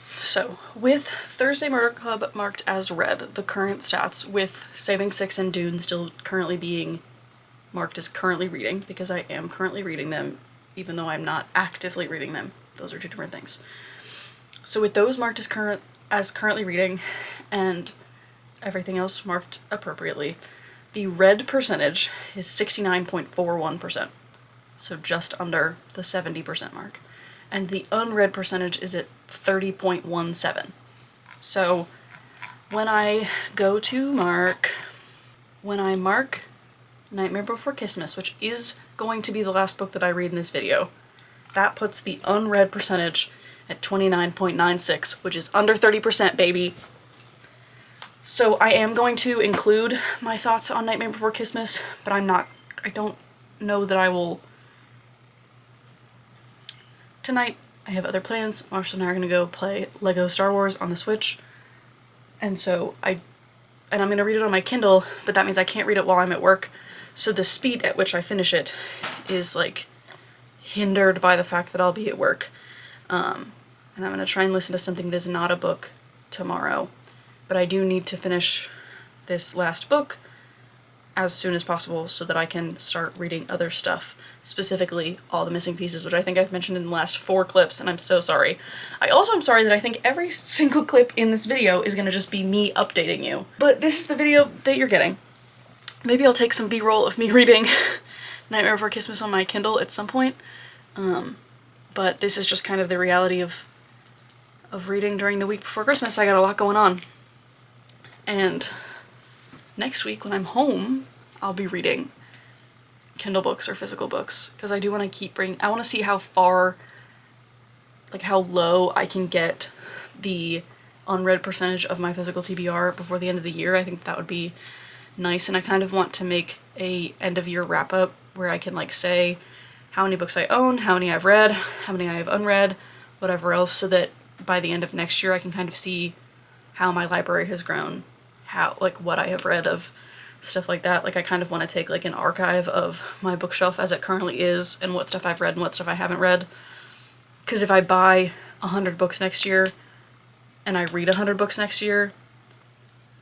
so with Thursday Murder Club marked as read, the current stats with Saving Six and Dune still currently being marked as currently reading, because I am currently reading them, even though I'm not actively reading them. Those are two different things. So with those marked as currently reading, and everything else marked appropriately, the read percentage is 69.41%, so just under the 70% mark. And the unread percentage is at 30.17. So when I mark Nightmare Before Christmas, which is going to be the last book that I read in this video, that puts the unread percentage at 29.96, which is under 30%, baby. So I am going to include my thoughts on Nightmare Before Christmas, but I don't know that I will. Tonight, I have other plans. Marshall and I are going to go play Lego Star Wars on the Switch, and so I'm going to read it on my Kindle, but that means I can't read it while I'm at work, so the speed at which I finish it is, like, hindered by the fact that I'll be at work. And I'm going to try and listen to something that is not a book tomorrow. But I do need to finish this last book as soon as possible so that I can start reading other stuff, specifically All the Missing Pieces, which I think I've mentioned in the last 4 clips, and I'm so sorry. I also am sorry that I think every single clip in this video is going to just be me updating you. But this is the video that you're getting. Maybe I'll take some B-roll of me reading Nightmare Before Christmas on my Kindle at some point, but this is just kind of the reality of reading during the week before Christmas. I got a lot going on. And next week when I'm home, I'll be reading Kindle books or physical books, because I do want to I want to see how far, like how low I can get the unread percentage of my physical TBR before the end of the year. I think that would be nice, and I kind of want to make a end of year wrap up where I can like say how many books I own, how many I've read, how many I have unread, whatever else, so that by the end of next year I can kind of see how my library has grown, what I have read of stuff like that. Like I kind of want to take like an archive of my bookshelf as it currently is and what stuff I've read and what stuff I haven't read. Because if I buy 100 books next year and I read 100 books next year,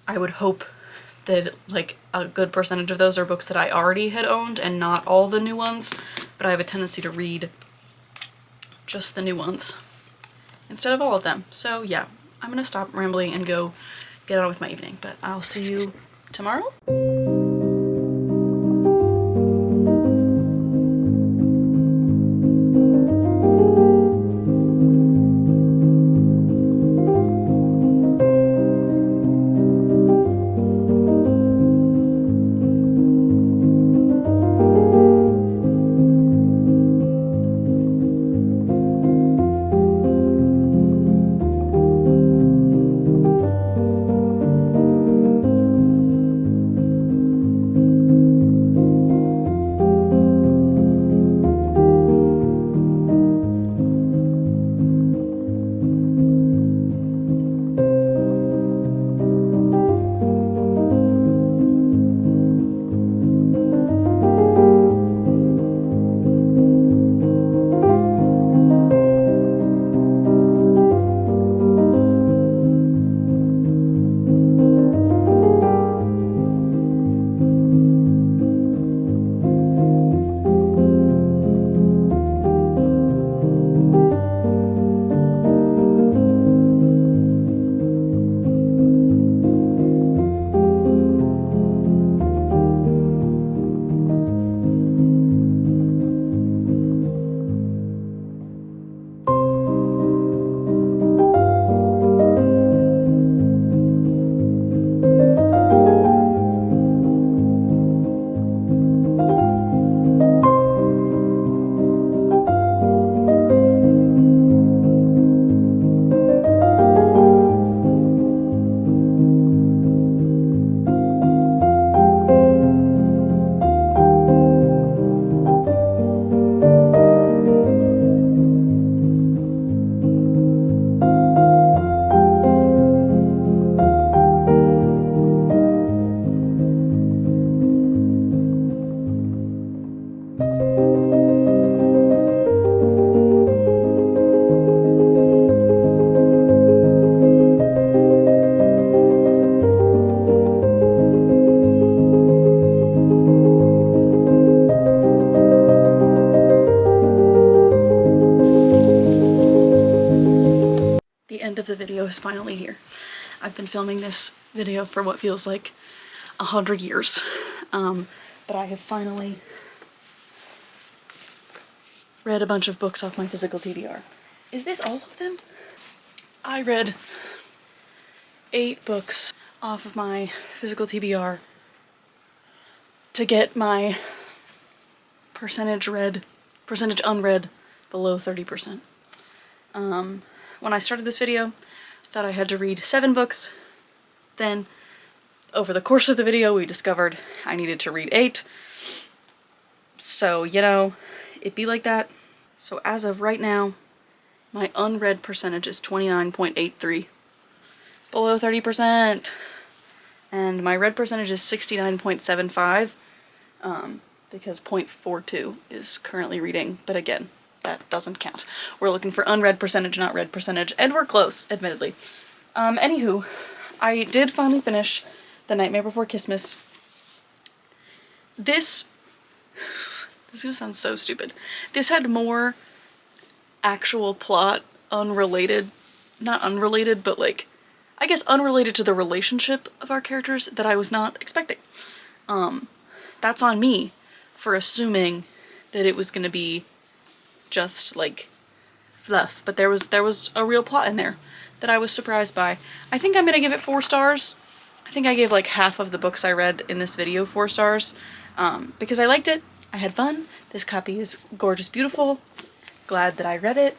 I would hope that like a good percentage of those are books that I already had owned and not all the new ones, but I have a tendency to read just the new ones instead of all of them. So yeah, I'm gonna stop rambling and go get on with my evening, but I'll see you tomorrow. is finally here. I've been filming this video for what feels like 100 years, but I have finally read a bunch of books off my physical TBR. Is this all of them? I read 8 books off of my physical TBR to get my percentage unread below 30%. When I started this video, I thought I had to read 7 books. Then, over the course of the video, we discovered I needed to read 8. So, you know, it'd be like that. So as of right now, my unread percentage is 29.83. Below 30%. And my read percentage is 69.75. Because 0.42 is currently reading, but again, that doesn't count. We're looking for unread percentage, not read percentage, and we're close, admittedly. Anywho, I did finally finish The Nightmare Before Christmas. This is gonna sound so stupid. This had more actual plot unrelated, not unrelated, but like, I guess unrelated to the relationship of our characters that I was not expecting. That's on me for assuming that it was gonna be just like fluff, but there was a real plot in there that I was surprised by. I think I'm gonna give it 4 stars. I think I gave like half of the books I read in this video 4 stars, because I liked it, I had fun, this copy is gorgeous, beautiful, glad that I read it.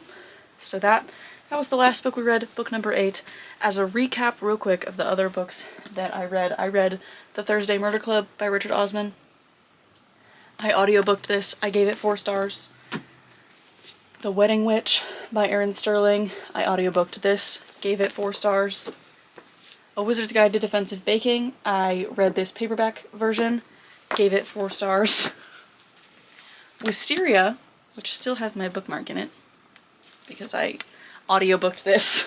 So that was the last book we read, book number 8. As a recap real quick of the other books that I read The Thursday Murder Club by Richard Osman. I audiobooked this, I gave it 4 stars. The Wedding Witch by Aaron Sterling, I audiobooked this, gave it 4 stars. A Wizard's Guide to Defensive Baking, I read this paperback version, gave it 4 stars. Wisteria, which still has my bookmark in it, because I audiobooked this,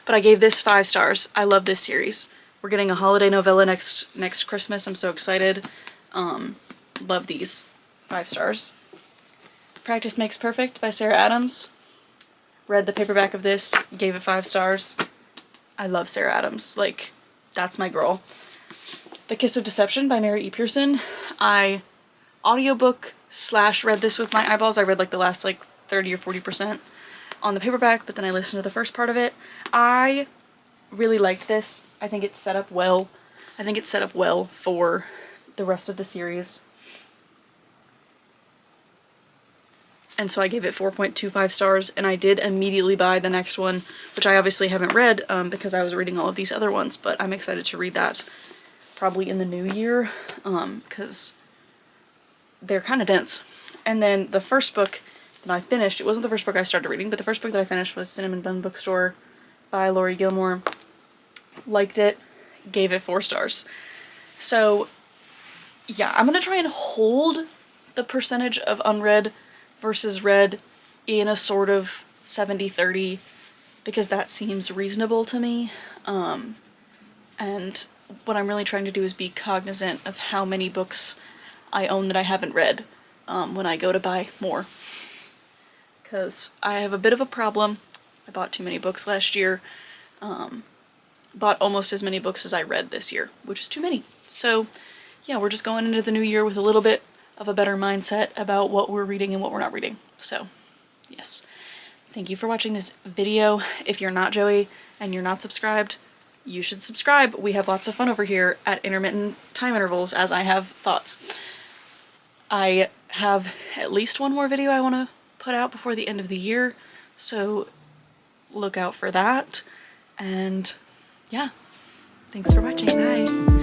but I gave this 5 stars. I love this series. We're getting a holiday novella next Christmas, I'm so excited. Love these. 5 stars. Practice Makes Perfect by Sarah Adams. Read the paperback of this, gave it 5 stars. I love Sarah Adams, like, that's my girl. The Kiss of Deception by Mary E. Pearson. I audiobook / read this with my eyeballs. I read like the last like 30 or 40% on the paperback, but then I listened to the first part of it. I really liked this. I think it's set up well. I think it's set up well for the rest of the series. And so I gave it 4.25 stars, and I did immediately buy the next one, which I obviously haven't read because I was reading all of these other ones, but I'm excited to read that probably in the new year because they're kind of dense. And then the first book that I finished, it wasn't the first book I started reading, but the first book that I finished was Cinnamon Bun Bookstore by Laurie Gilmore. Liked it, gave it 4 stars. So yeah, I'm gonna try and hold the percentage of unread versus read in a sort of 70-30 because that seems reasonable to me. And what I'm really trying to do is be cognizant of how many books I own that I haven't read when I go to buy more. Because I have a bit of a problem. I bought too many books last year. Bought almost as many books as I read this year, which is too many. So yeah, we're just going into the new year with a little bit of a better mindset about what we're reading and what we're not reading. So yes, thank you for watching this video. If you're not Joey and you're not subscribed, you should subscribe. We have lots of fun over here at intermittent time intervals as I have thoughts. I have at least one more video I want to put out before the end of the year, so look out for that. And yeah, thanks for watching. Bye.